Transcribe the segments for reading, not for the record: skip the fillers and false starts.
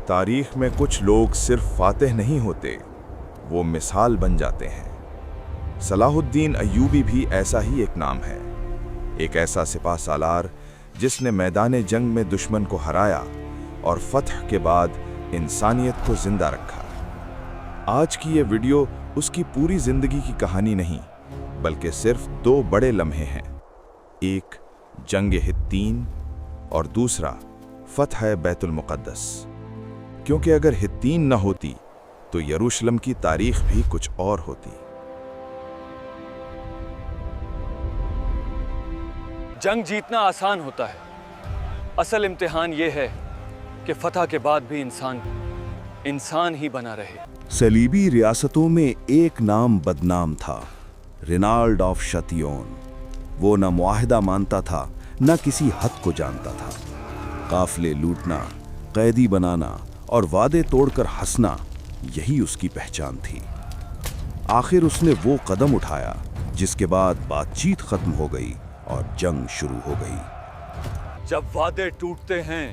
तारीख में कुछ लोग सिर्फ फातिह नहीं होते, वो मिसाल बन जाते हैं। सलाहुद्दीन अय्यूबी भी ऐसा ही एक नाम है, एक ऐसा सिपह सालार जिसने मैदान जंग में दुश्मन को हराया और फतह के बाद इंसानियत को जिंदा रखा। आज की ये वीडियो उसकी पूरी जिंदगी की कहानी नहीं, बल्कि सिर्फ दो बड़े लम्हे हैं, एक जंग हित्तीन और दूसरा फतह बैतुल मुक़द्दस। क्योंकि अगर हित्तीन न होती तो यरूशलेम की तारीख भी कुछ और होती। जंग जीतना आसान होता है, असल इम्तिहान ये है कि फतह के बाद भी इंसान ही बना रहे। सलीबी रियासतों में एक नाम बदनाम था, रिनाल्ड ऑफ शतियोन। वो न मुआहिदा मानता था, न किसी हद को जानता था। काफिले लूटना, कैदी बनाना और वादे तोड़कर हंसना, यही उसकी पहचान थी। आखिर उसने वो कदम उठाया जिसके बाद बातचीत खत्म हो गई और जंग शुरू हो गई। जब वादे टूटते हैं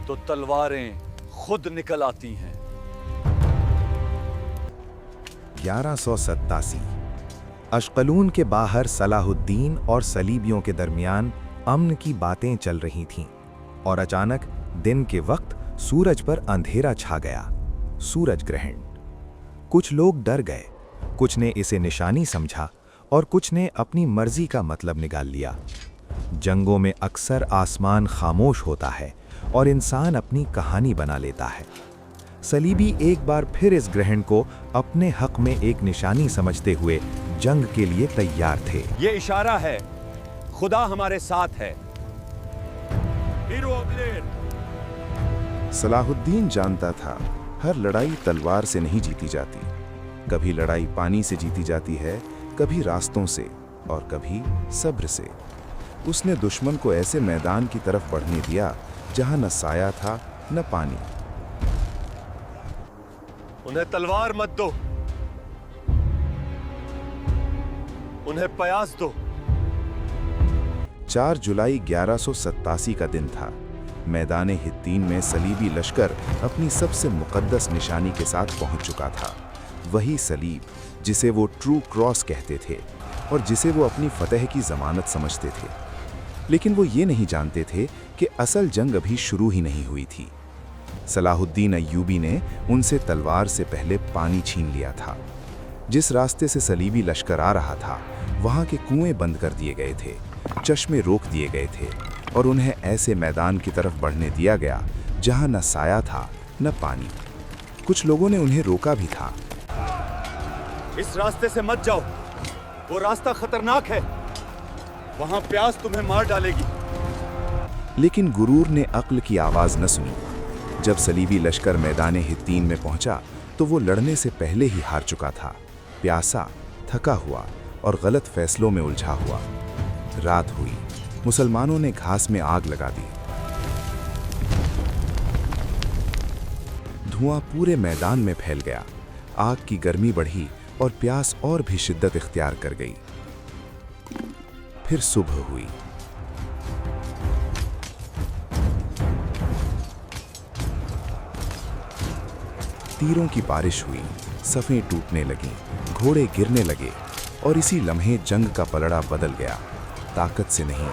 तो तलवारें खुद निकल आती हैं। 1187 अशकलून के बाहर सलाहुद्दीन और सलीबियों के दरमियान अमन की बातें चल रही थीं और अचानक दिन के वक्त सूरज पर अंधेरा छा गया, सूरज ग्रहण। कुछ लोग डर गए, कुछ ने इसे निशानी समझा और कुछ ने अपनी मर्जी का मतलब निकाल लिया। जंगों में अक्सर आसमान खामोश होता है और इंसान अपनी कहानी बना लेता है। सलीबी एक बार फिर इस ग्रहण को अपने हक में एक निशानी समझते हुए जंग के लिए तैयार थे। ये इशारा है, खुदा हमारे साथ है। सलाहुद्दीन जानता था, हर लड़ाई तलवार से नहीं जीती जाती। कभी लड़ाई पानी से जीती जाती है, कभी रास्तों से और कभी सब्र से। उसने दुश्मन को ऐसे मैदान की तरफ बढ़ने दिया जहां न साया था न पानी। उन्हें तलवार मत दो, उन्हें प्रयास दो। 4 जुलाई 1187 का दिन था। मैदान हित्तीन में सलीबी लश्कर अपनी सबसे मुकद्दस निशानी के साथ पहुंच चुका था। वही सलीब जिसे वो ट्रू क्रॉस कहते थे और जिसे वो अपनी फतह की जमानत समझते थे। लेकिन वो ये नहीं जानते थे कि असल जंग अभी शुरू ही नहीं हुई थी। सलाहुद्दीन अय्यूबी ने उनसे तलवार से पहले पानी छीन लिया था। जिस रास्ते से सलीबी लश्कर आ रहा था, वहां के कुएं बंद कर दिए गए थे, चश्मे रोक दिए गए थे और उन्हें ऐसे मैदान की तरफ बढ़ने दिया गया जहां न साया था न पानी। कुछ लोगों ने उन्हें रोका भी था। इस रास्ते से मत जाओ, वो रास्ता खतरनाक है, वहां प्यास तुम्हें मार डालेगी। लेकिन गुरूर ने अक्ल की आवाज न सुनी। जब सलीबी लश्कर मैदान हित्तीन में पहुंचा तो वो लड़ने से पहले ही हार चुका था, प्यासा, थका हुआ और गलत फैसलों में उलझा हुआ। रात हुई, मुसलमानों ने घास में आग लगा दी। धुआं पूरे मैदान में फैल गया। आग की गर्मी बढ़ी और प्यास और भी शिद्दत इख्तियार कर गई। फिर सुबह हुई। तीरों की बारिश हुई, सफ़ें टूटने लगीं, घोड़े गिरने लगे और इसी लम्हे जंग का पलड़ा बदल गया, ताकत से नहीं,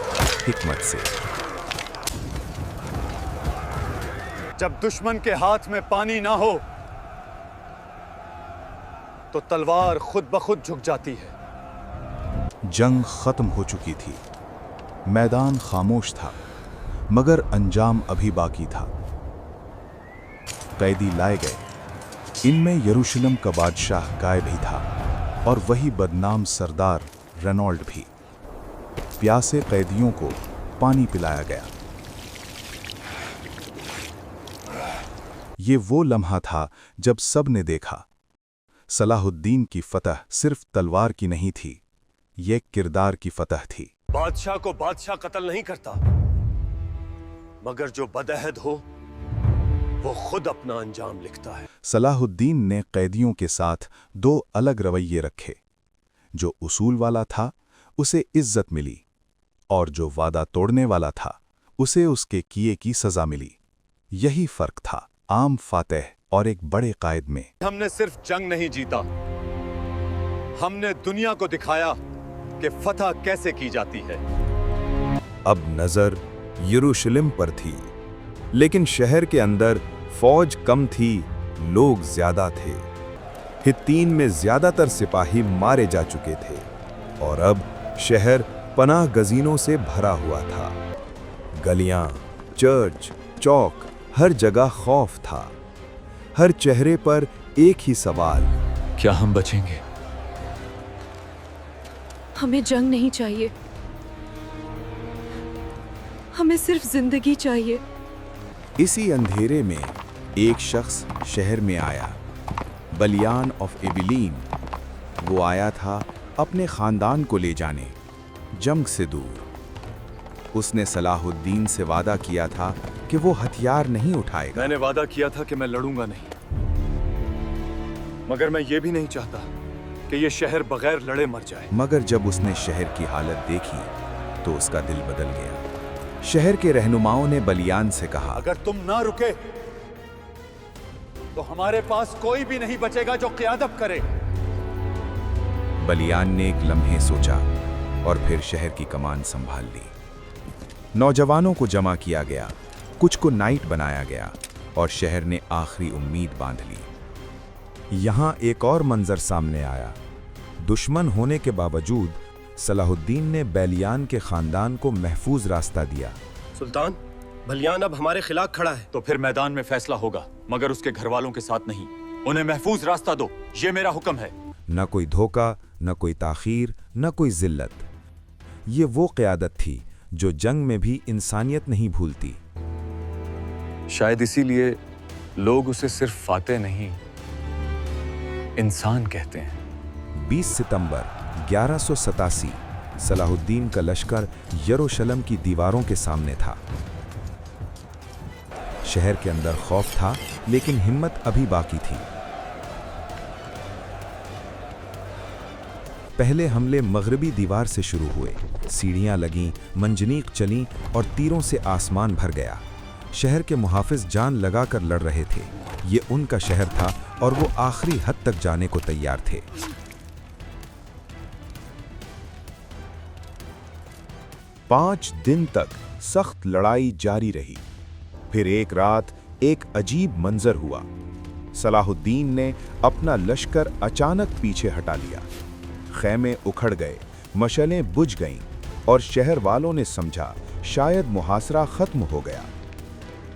हिकमत से। जब दुश्मन के हाथ में पानी ना हो तो तलवार खुद ब खुद झुक जाती है। जंग खत्म हो चुकी थी। मैदान खामोश था, मगर अंजाम अभी बाकी था। कैदी लाए गए। इनमें यरूशलेम का बादशाह गायब ही था और वही बदनाम सरदार रेनॉल्ड भी। प्यासे कैदियों को पानी पिलाया गया। ये वो लम्हा था जब सब ने देखा, सलाहुद्दीन की फतह सिर्फ तलवार की नहीं थी, ये किरदार की फतह थी। बादशाह को बादशाह कत्ल नहीं करता, मगर जो बदअहद हो वो खुद अपना अंजाम लिखता है। सलाहुद्दीन ने कैदियों के साथ 2 अलग रवैये रखे। जो उसूल वाला था उसे इज्जत मिली और जो वादा तोड़ने वाला था उसे उसके किए की सजा मिली। यही फर्क था आम फातेह और एक बड़े कायद में। हमने सिर्फ जंग नहीं जीता, हमने दुनिया को दिखाया कि फतह कैसे की जाती है। अब नजर यरूशलेम पर थी, लेकिन शहर के अंदर फौज कम थी, लोग ज्यादा थे। हित्तीन में ज्यादातर सिपाही मारे जा चुके थे और अब शहर पनाह गजीनों से भरा हुआ था। गलियां, चर्च, चौक, हर जगह खौफ था। हर चेहरे पर एक ही सवाल, क्या हम बचेंगे? हमें जंग नहीं चाहिए, हमें सिर्फ जिंदगी चाहिए। इसी अंधेरे में एक शख्स शहर में आया, बलियान ऑफ एबिलीन। वो आया था अपने खानदान को ले जाने, जंग से दूर। उसने सलाहुद्दीन से वादा किया था कि वो हथियार नहीं उठाएगा। मैंने वादा किया था कि मैं लड़ूंगा नहीं, मगर मैं ये भी नहीं चाहता कि ये शहर बगैर लड़े मर जाए। मगर जब उसने शहर की हालत देखी तो उसका दिल बदल गया। शहर के रहनुमाओं ने बलियान से कहा, अगर तुम ना रुके तो हमारे पास कोई भी नहीं बचेगा जो क़यादत करे। बलियान ने एक लम्हे सोचा और फिर शहर की कमान संभाल ली। नौजवानों को जमा किया गया, कुछ को नाइट बनाया गया और शहर ने आखिरी उम्मीद बांध ली। यहां एक और मंजर सामने आया। दुश्मन होने के बावजूद सलाहुद्दीन ने बेलियान के खानदान को महफूज रास्ता दिया। सुल्तान, बलियान अब हमारे खिलाफ खड़ा है। तो फिर मैदान में फैसला होगा, मगर उसके घर वालों के साथ नहीं। उन्हें महफूज रास्ता दो, ये मेरा हुक्म है। न कोई धोखा, न कोई ताखीर, न कोई जिल्लत। ये वो क़यादत थी जो जंग में भी इंसानियत नहीं भूलती। शायद इसीलिए लोग उसे सिर्फ फातेह नहीं, इंसान कहते हैं। 20 सितंबर 1187 सलाहुद्दीन का लश्कर यरूशलेम की दीवारों के सामने था। शहर के अंदर खौफ था, लेकिन हिम्मत अभी बाकी थी। पहले हमले मगरबी दीवार से शुरू हुए। सीढ़ियां लगीं, मंजनीक चलीं और तीरों से आसमान भर गया। शहर के मुहाफिज जान लगाकर लड़ रहे थे। ये उनका शहर था और वो आखिरी हद तक जाने को तैयार थे। पांच दिन तक सख्त लड़ाई जारी रही। फिर एक रात एक अजीब मंजर हुआ। सलाहुद्दीन ने अपना लश्कर अचानक पीछे हटा लिया। खैमे उखड़ गए, मशलें बुझ गईं और शहर वालों ने समझा शायद मुहासरा खत्म हो गया।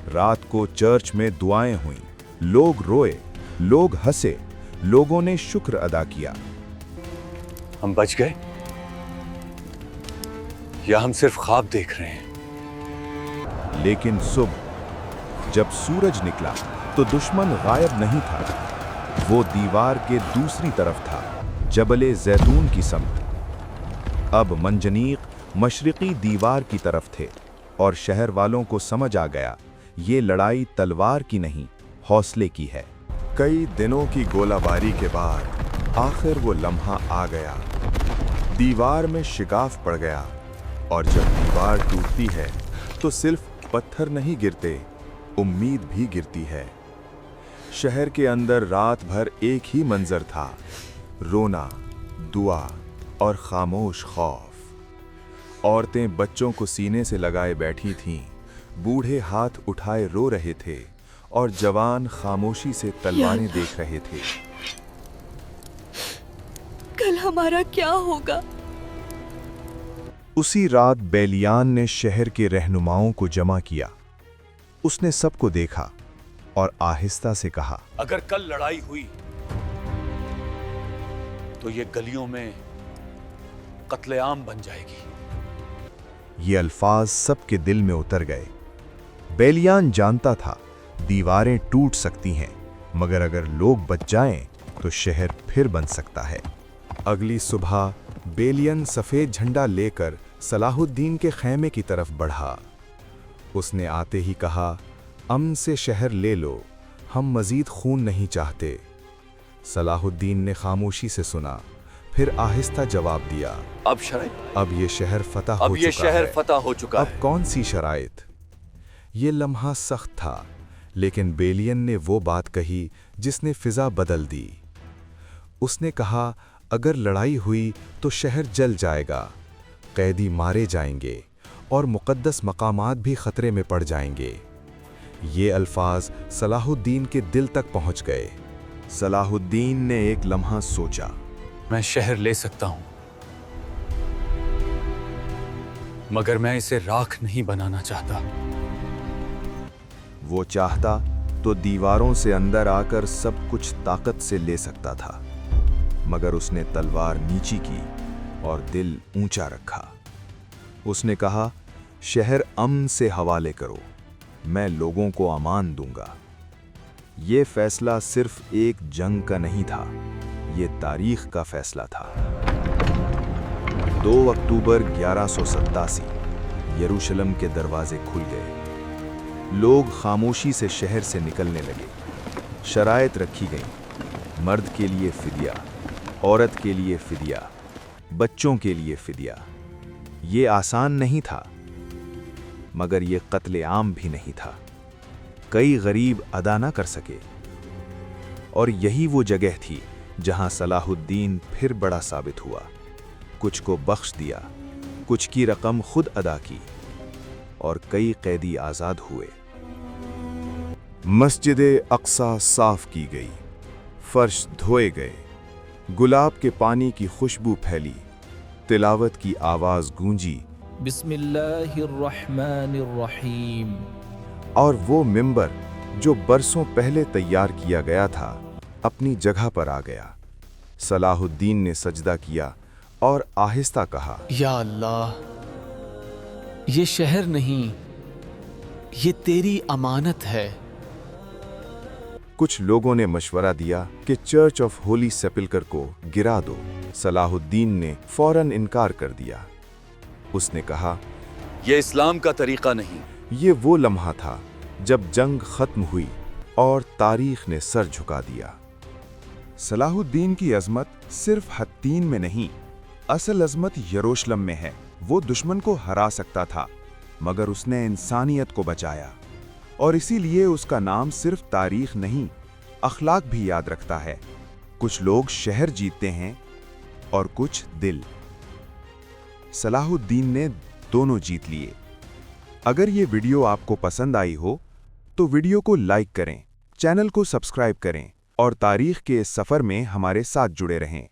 रात को चर्च में दुआएं हुईं, लोग रोए, लोग हंसे, लोगों ने शुक्र अदा किया। हम बच गए या हम सिर्फ ख्वाब देख रहे हैं? लेकिन सुबह जब सूरज निकला तो दुश्मन गायब नहीं था। वो दीवार के दूसरी तरफ था, जबले जैतून की समत। अब मंजनीक मशरिकी दीवार की तरफ थे और शहर वालों को समझ आ गया, ये लड़ाई तलवार की नहीं, हौसले की है। कई दिनों की गोलाबारी के बाद आखिर वो लम्हा आ गया। दीवार में शिगाफ पड़ गया और जब दीवार टूटती है तो सिर्फ पत्थर नहीं गिरते, उम्मीद भी गिरती है। शहर के अंदर रात भर एक ही मंजर था, रोना, दुआ और खामोश खौफ। औरतें बच्चों को सीने से लगाए बैठी थीं, बूढ़े हाथ उठाए रो रहे थे और जवान खामोशी से तलवारें देख रहे थे। कल हमारा क्या होगा? उसी रात बेलियान ने शहर के रहनुमाओं को जमा किया। उसने सबको देखा और आहिस्ता से कहा, अगर कल लड़ाई हुई तो ये गलियों में कत्लेआम बन जाएगी। ये अल्फाज सबके दिल में उतर गए। बेलियान जानता था दीवारें टूट सकती हैं, मगर अगर लोग बच जाएं तो शहर फिर बन सकता है। अगली सुबह बेलियन सफेद झंडा लेकर सलाहुद्दीन के खैमे की तरफ बढ़ा। उसने आते ही कहा, अमन से शहर ले लो, हम मजीद खून नहीं चाहते। सलाहुद्दीन ने खामोशी से सुना, फिर आहिस्ता जवाब दिया, अब शराइत, अब ये शहर फतह हो अब ये चुका शहर है। फतह हो चुका अब है। कौन सी शराइत? ये लम्हा सख्त था, लेकिन बेलियन ने वो बात कही जिसने फिजा बदल दी। उसने कहा, अगर लड़ाई हुई तो शहर जल जाएगा, कैदी मारे जाएंगे और मुक़द्दस मकामात भी खतरे में पड़ जाएंगे। ये अल्फाज सलाहुद्दीन के दिल तक पहुंच गए। सलाहुद्दीन ने एक लम्हा सोचा। मैं शहर ले सकता हूं, मगर मैं इसे राख नहीं बनाना चाहता। वो चाहता तो दीवारों से अंदर आकर सब कुछ ताकत से ले सकता था, मगर उसने तलवार नीची की और दिल ऊंचा रखा। उसने कहा, शहर अमन से हवाले करो, मैं लोगों को अमान दूंगा। ये फैसला सिर्फ एक जंग का नहीं था, ये तारीख का फैसला था। 2 अक्टूबर 1187 यरूशलेम के दरवाजे खुल गए। लोग खामोशी से शहर से निकलने लगे। शराइत रखी गई, मर्द के लिए फिदिया, औरत के लिए फिदिया, बच्चों के लिए फिदिया। ये आसान नहीं था, मगर ये कत्ले आम भी नहीं था। कई गरीब अदा न कर सके, और यही वो जगह थी जहां सलाहुद्दीन फिर बड़ा साबित हुआ। कुछ को बख्श दिया, कुछ की रकम खुद अदा की, और कई कैदी आजाद हुए। मस्जिद-ए-अक्सा साफ की गई, फर्श धोए गए, गुलाब के पानी की खुशबू फैली, तिलावत की आवाज गूंजी, बिस्मिल्लाहिर्रहमानिर्रहीम। और वो मिंबर जो बरसों पहले तैयार किया गया था अपनी जगह पर आ गया। सलाहुद्दीन ने सजदा किया और आहिस्ता कहा, या अल्लाह, ये शहर नहीं, ये तेरी अमानत है। कुछ लोगों ने मशवरा दिया कि चर्च ऑफ होली सेपल्कर को गिरा दो। सलाहुद्दीन ने फौरन इनकार कर दिया। उसने कहा, यह इस्लाम का तरीका नहीं। ये वो लम्हा था जब जंग खत्म हुई और तारीख ने सर झुका दिया। सलाहुद्दीन की अजमत सिर्फ हत्तीन में नहीं, असल अजमत यरूशलेम में है। वो दुश्मन को हरा सकता था, मगर उसने इंसानियत को बचाया, और इसीलिए उसका नाम सिर्फ तारीख नहीं, अखलाक भी याद रखता है। कुछ लोग शहर जीतते हैं और कुछ दिल। सलाहुद्दीन ने दोनों जीत लिए। अगर ये वीडियो आपको पसंद आई हो तो वीडियो को लाइक करें, चैनल को सब्सक्राइब करें और तारीख के इस सफर में हमारे साथ जुड़े रहें।